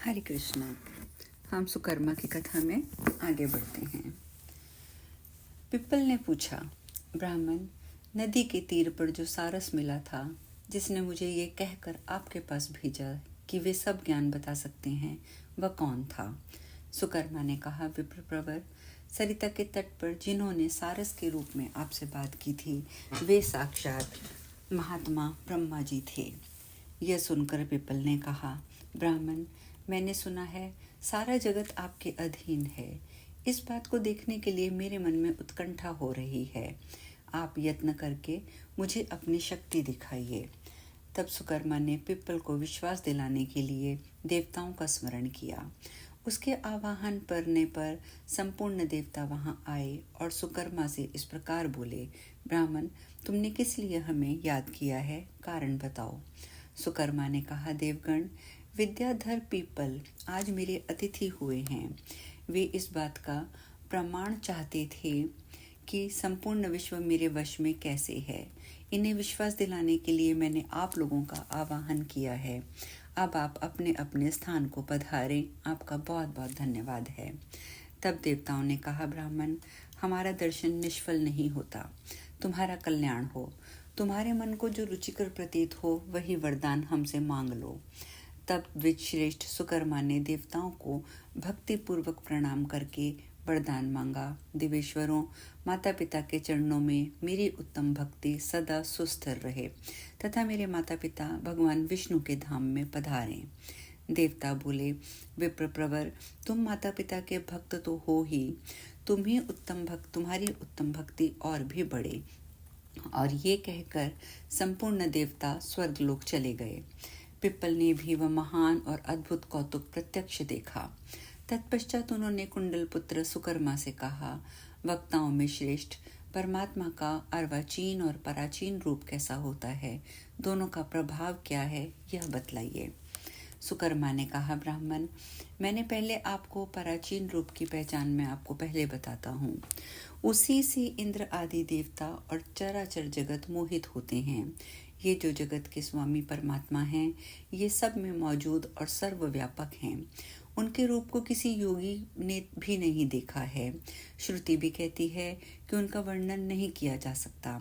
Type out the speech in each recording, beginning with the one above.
हरे कृष्णा। हम सुकर्मा की कथा में आगे बढ़ते हैं। पिप्पल ने पूछा, ब्राह्मण, नदी के तीर पर जो सारस मिला था, जिसने मुझे ये कहकर आपके पास भेजा कि वे सब ज्ञान बता सकते हैं, वह कौन था? सुकर्मा ने कहा, विप्रवर, सरिता के तट पर जिन्होंने सारस के रूप में आपसे बात की थी, वे साक्षात महात्मा ब्रह्मा जी थे। यह सुनकर पिप्पल ने कहा, ब्राह्मण, मैंने सुना है सारा जगत आपके अधीन है। इस बात को देखने के लिए मेरे मन में उत्कंठा हो रही है। आप यत्न करके मुझे अपनी शक्ति दिखाइए। तब सुकर्मा ने पिप्पल को विश्वास दिलाने के लिए देवताओं का स्मरण किया। उसके आवाहन करने पर संपूर्ण देवता वहां आए और सुकर्मा से इस प्रकार बोले, ब्राह्मण, तुमने किस लिए हमें याद किया है? कारण बताओ। सुकर्मा ने कहा, देवगण, विद्याधर पीपल आज मेरे अतिथि हुए हैं। वे इस बात का प्रमाण चाहते थे कि संपूर्ण विश्व मेरे वश में कैसे है। इन्हें विश्वास दिलाने के लिए मैंने आप लोगों का आवाहन किया है। अब आप अपने अपने स्थान को पधारें। आपका बहुत बहुत धन्यवाद है। तब देवताओं ने कहा, ब्राह्मण, हमारा दर्शन निष्फल नहीं होता। तुम्हारा कल्याण हो। तुम्हारे मन को जो रुचिकर प्रतीत हो वही वरदान हमसे मांग लो। तब द्विजश्रेष्ठ सुकर्मा ने देवताओं को भक्ति पूर्वक प्रणाम करके वरदान मांगा। देवेश्वरों, माता पिता के चरणों में मेरी उत्तम भक्ति सदा सुस्थिर रहे तथा मेरे माता पिता भगवान विष्णु के धाम में पधारें। देवता बोले, विप्रप्रवर, तुम माता पिता के भक्त तो हो ही, तुम्हारी उत्तम भक्ति और भी बढ़े। और ये कहकर संपूर्ण देवता स्वर्गलोक चले गए। पिप्पल ने भी वह महान और अद्भुत कौतुक प्रत्यक्ष देखा। तत्पश्चात उन्होंने कुंडल पुत्र सुकर्मा से कहा, वक्ताओं में श्रेष्ठ परमात्मा का अर्वाचीन और पराचीन रूप कैसा होता है? दोनों का प्रभाव क्या है, यह बतलाइए। सुकर्मा ने कहा, ब्राह्मण, मैंने पहले आपको पराचीन रूप की पहचान में आपको पहले बताता हूँ। उसी से इंद्र आदि देवता और चराचर जगत मोहित होते हैं। ये जो जगत के स्वामी परमात्मा हैं, ये सब में मौजूद और सर्वव्यापक हैं। उनके रूप को किसी योगी ने भी नहीं देखा है। श्रुति भी कहती है कि उनका वर्णन नहीं किया जा सकता।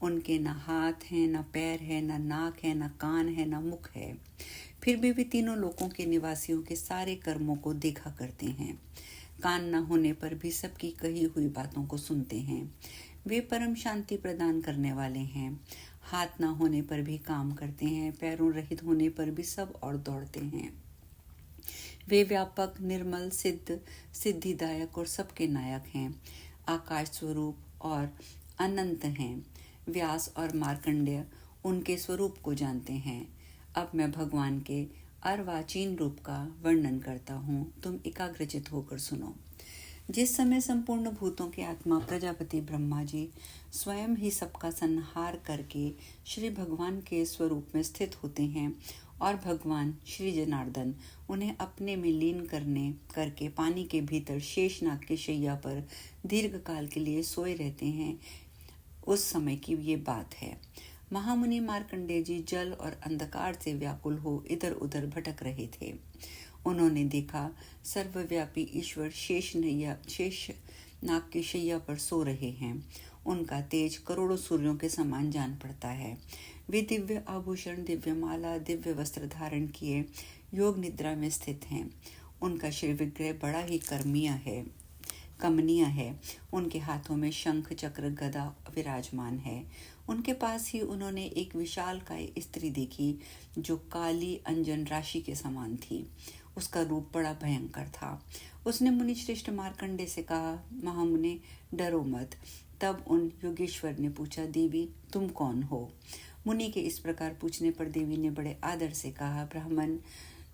उनके न हाथ हैं, न पैर है, न नाक है, न कान है, न मुख है। फिर भी वे तीनों लोकों के निवासियों के सारे कर्मों को देखा करते हैं। कान न होने पर भी सबकी कही हुई बातों को सुनते हैं। वे परम शांति प्रदान करने वाले हैं। हाथ न होने पर भी काम करते हैं। पैरों रहित होने पर भी सब और दौड़ते हैं। वे व्यापक, निर्मल, सिद्ध, सिद्धिदायक और सबके नायक हैं। आकाश स्वरूप और अनंत हैं। व्यास और मार्कंडेय उनके स्वरूप को जानते हैं। अब मैं भगवान के अर्वाचीन रूप का वर्णन करता हूँ। तुम एकाग्रचित होकर सुनो। जिस समय संपूर्ण भूतों के आत्मा प्रजापति ब्रह्मा जी स्वयं ही सबका संहार करके श्री भगवान के स्वरूप में स्थित होते हैं और भगवान श्री जनार्दन उन्हें अपने में लीन करके पानी के भीतर शेषनाग की शैया पर दीर्घ काल के लिए सोए रहते हैं, उस समय की ये बात है। महामुनि मार्कंडेय जी जल और अंधकार से व्याकुल हो इधर उधर भटक रहे थे। उन्होंने देखा सर्वव्यापी ईश्वर शेष नाग की शैया पर सो रहे हैं। उनका तेज करोड़ों सूर्यों के समान जान पड़ता है। वे दिव्य आभूषण, दिव्य माला, दिव्य वस्त्र धारण किए योग निद्रा में स्थित हैं। उनका श्री विग्रह बड़ा ही कमनीय है। उनके हाथों में शंख, चक्र, गदा विराजमान है। उनके पास ही उन्होंने एक विशालकाय स्त्री देखी जो काली अंजन राशि के समान थी। उसका रूप बड़ा भयंकर था। उसने मुनि श्रेष्ठ मार्कंडे से कहा, महामुने, डरो मत। तब उन योगेश्वर ने पूछा, देवी, तुम कौन हो? मुनि के इस प्रकार पूछने पर देवी ने बड़े आदर से कहा, ब्राह्मण,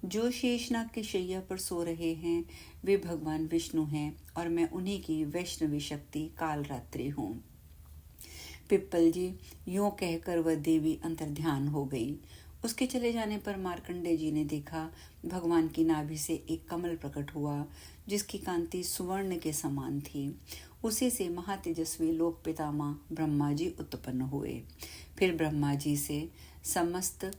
जो शेषनाग की शैया पर सो रहे हैं वे भगवान विष्णु हैं और मैं उन्हीं की वैष्णवी शक्ति कालरात्रि हूँ। पिप्पल जी, यूं कहकर वह देवी अंतर्ध्यान हो गई। उसके चले जाने पर मार्कंडेय जी ने देखा भगवान की नाभि से एक कमल प्रकट हुआ जिसकी कांति सुवर्ण के समान थी। उसी से महातेजस्वी लोक पितामह ब्रह्मा जी उत्पन्न हुए। फिर ब्रह्मा जी से समस्त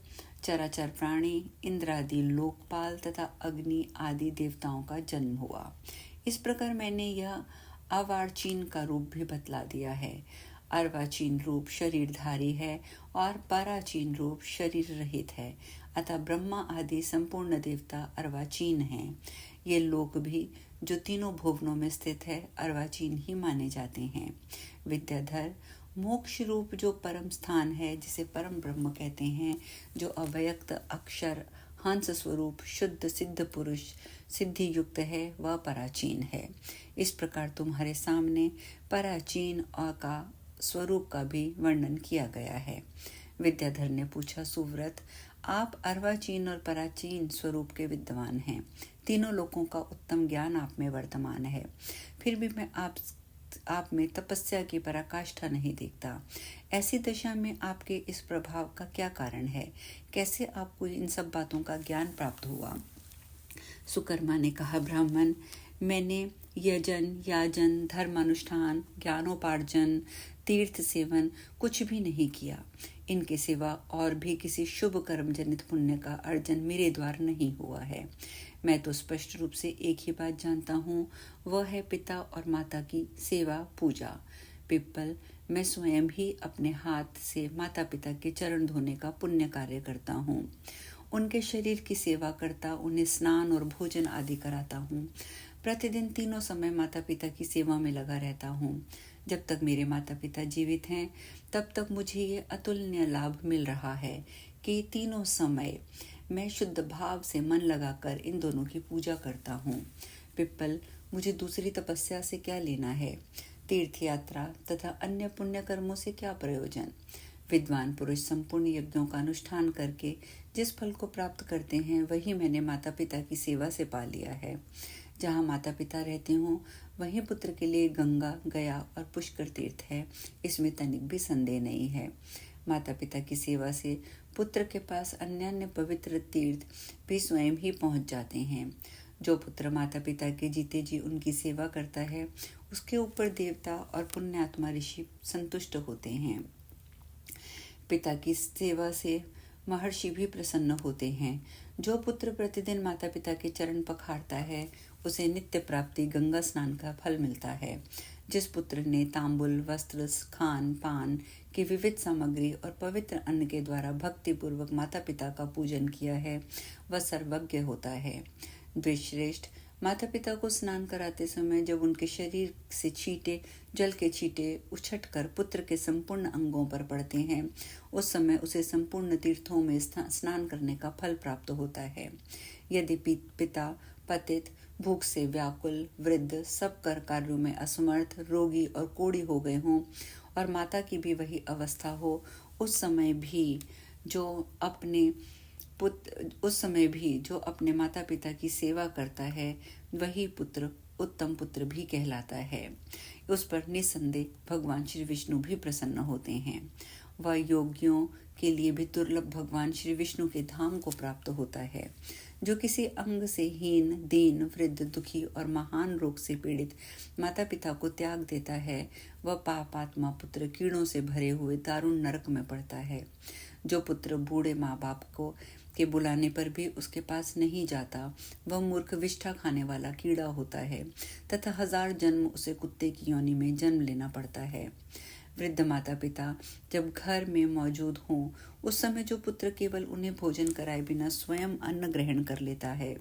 चराचर प्राणी, इंद्र आदि लोकपाल तथा अग्नि आदि देवताओं का जन्म हुआ। इस प्रकार मैंने यह अर्वाचीन का रूप भी बतला दिया है। अर्वाचीन रूप शरीरधारी है और पराचीन रूप शरीर रहित है। अतः ब्रह्मा आदि संपूर्ण देवता अर्वाचीन हैं। ये लोक भी जो तीनों भुवनों में स्थित है अर्वाचीन ही माने जाते हैं। विद्याधर, मोक्ष रूप जो परम स्थान है, जिसे परम ब्रह्म कहते हैं, जो अव्यक्त अक्षर हंस स्वरूप शुद्ध सिद्ध पुरुष सिद्धि युक्त है, वह पराचीन है। इस प्रकार तुम्हारे सामने पराचीन का स्वरूप का भी वर्णन किया गया है। विद्याधर ने पूछा, सुव्रत, आप अर्वाचीन और पराचीन स्वरूप के विद्वान हैं। तीनों लोगों का उत्तम ज्ञान आप में वर्तमान है, फिर भी मैं आप में तपस्या की पराकाष्ठा नहीं देखता। ऐसी दशा में आपके इस प्रभाव का क्या कारण है? कैसे आपको इन सब बातों का ज्ञान प्राप्त हुआ? सुकर्मा ने कहा, ब्राह्मण, मैंने यजन, याजन, धर्मानुष्ठान, ज्ञानोपार्जन, तीर्थ सेवन कुछ भी नहीं किया। इनके सिवा और भी किसी शुभ कर्म जनित पुण्य का अर्जन मेरे द्वारा नहीं हुआ है। मैं तो स्पष्ट रूप से एक ही बात जानता हूँ, वह है पिता और माता की सेवा पूजा। पिप्पल, मैं स्वयं ही अपने हाथ से माता पिता के चरण धोने का पुण्य कार्य करता हूँ। उनके शरीर की सेवा करता, उन्हें स्नान और भोजन आदि कराता हूँ। प्रतिदिन तीनों समय माता पिता की सेवा में लगा रहता हूँ। जब तक मेरे माता पिता जीवित हैं, तब तक मुझे ये अतुलनीय लाभ मिल रहा है कि तीनों समय मैं शुद्ध भाव से मन लगाकर इन दोनों की पूजा करता हूँ। पिप्पल, मुझे दूसरी तपस्या से क्या लेना है? तीर्थ यात्रा तथा अन्य पुण्य कर्मों से क्या प्रयोजन? विद्वान पुरुष संपूर्ण यज्ञों का अनुष्ठान करके जिस फल को प्राप्त करते हैं, वही मैंने माता पिता की सेवा से पा लिया है। जहाँ माता पिता रहते हों, वहीं पुत्र के लिए गंगा, गया और पुष्कर तीर्थ है, इसमें तनिक भी संदेह नहीं है। माता पिता की सेवा से पुत्र के पास अन्य पवित्र तीर्थ भी स्वयं ही पहुँच जाते हैं। जो पुत्र माता पिता के जीते जी उनकी सेवा करता है, उसके ऊपर देवता और पुण्यात्मा ऋषि संतुष्ट होते हैं। पिता की सेवा से महर्षि भी प्रसन्न होते हैं। जो पुत्र प्रतिदिन माता पिता के चरण पखारता है, उसे नित्य प्राप्ति गंगा स्नान का फल मिलता है। जिस पुत्र ने तांबुल, वस्त्र, खान पान की विविध सामग्री और पवित्र अन्न के द्वारा भक्ति पूर्वक माता पिता का पूजन किया है, वह सर्वज्ञ होता है। द्विश्रेष्ठ, माता पिता को स्नान कराते समय जब उनके शरीर से जल के छींटे उछटकर पुत्र के संपूर्ण अंगों पर पड़ते हैं, उस समय उसे संपूर्ण तीर्थों में स्नान करने का फल प्राप्त होता है। यदि पिता पतित, भूख से व्याकुल, वृद्ध, सब कर कार्यों में असमर्थ, रोगी और कोढ़ी हो गए हों और माता की भी वही अवस्था हो, उस समय भी जो अपने माता पिता की सेवा करता है, वही पुत्र उत्तम पुत्र भी कहलाता है। उस पर निसंदेह भगवान श्री विष्णु भी प्रसन्न होते हैं। वह योगियों के लिए भी दुर्लभ भगवान श्री विष्णु के धाम को प्राप्त होता है। जो किसी अंग से हीन, दीन, वृद्ध, दुखी और महान रोग से पीड़ित माता पिता को त्याग देता है, वह पापात्मा पुत्र कीड़ों से भरे हुए दारुण नरक में पड़ता है। जो पुत्र बूढ़े माँ बाप के बुलाने पर भी उसके पास नहीं जाता, वह मूर्ख विष्ठा खाने वाला कीड़ा होता है तथा 1000 जन्म उसे कुत्ते की योनि में जन्म लेना पड़ता है। वृद्ध माता पिता जब घर में मौजूद हों, उस समय जो पुत्र केवल उन्हें भोजन कराए बिना स्वयं अन्न ग्रहण कर लेता है,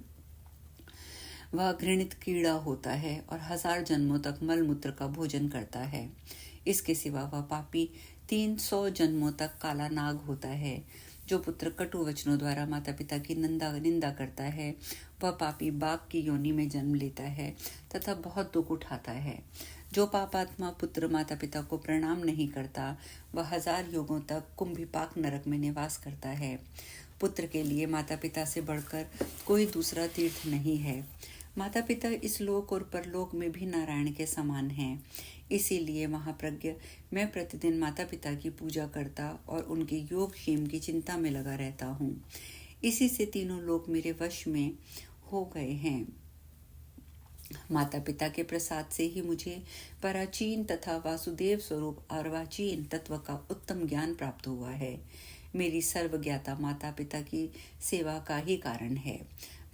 वह घृणित कीड़ा होता है और 1000 जन्मों तक मलमूत्र का भोजन करता है। इसके सिवा वह पापी 300 जन्मों तक काला नाग होता है। जो पुत्र कटु वचनों द्वारा माता पिता की निंदा करता है, वह पापी बाघ की योनि में जन्म लेता है तथा बहुत दुख उठाता है। जो पापात्मा पुत्र माता पिता को प्रणाम नहीं करता, वह 1000 युगों तक कुंभिपाक नरक में निवास करता है। पुत्र के लिए माता पिता से बढ़कर कोई दूसरा तीर्थ नहीं है। माता पिता इस लोक और परलोक में भी नारायण के समान हैं। इसीलिए महाप्रज्ञ, मैं प्रतिदिन माता पिता की पूजा करता और उनके योग क्षेम की चिंता में लगा रहता हूँ। इसी से तीनों लोक मेरे वश में हो गए हैं। माता पिता के प्रसाद से ही मुझे पराचीन तथा वासुदेव स्वरूप अर्वाचीन तत्व का उत्तम ज्ञान प्राप्त हुआ है। मेरी सर्वज्ञाता माता पिता की सेवा का ही कारण है।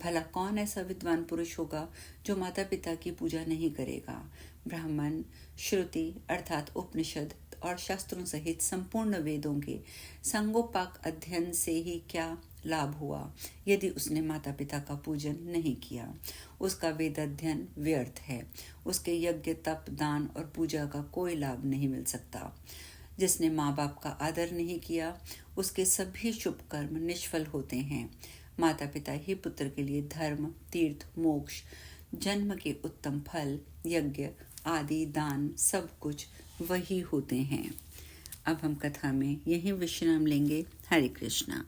भला कौन ऐसा विद्वान पुरुष होगा जो माता पिता की पूजा नहीं करेगा। ब्राह्मण श्रुति अर्थात उपनिषद और शास्त्रों सहित संपूर्ण वेदों के संगोपाक अध्ययन से ही क्या लाभ हुआ यदि उसने माता पिता का पूजन नहीं किया। उसका वेद अध्ययन व्यर्थ है। उसके यज्ञ तप दान और पूजा का कोई लाभ नहीं मिल सकता। जिसने माँ बाप का आदर नहीं किया उसके सभी शुभ कर्म निष्फल होते हैं। माता पिता ही पुत्र के लिए धर्म तीर्थ मोक्ष जन्म के उत्तम फल यज्ञ आदि दान सब कुछ वही होते हैं। अब हम कथा में यही विश्राम लेंगे। हरे कृष्णा।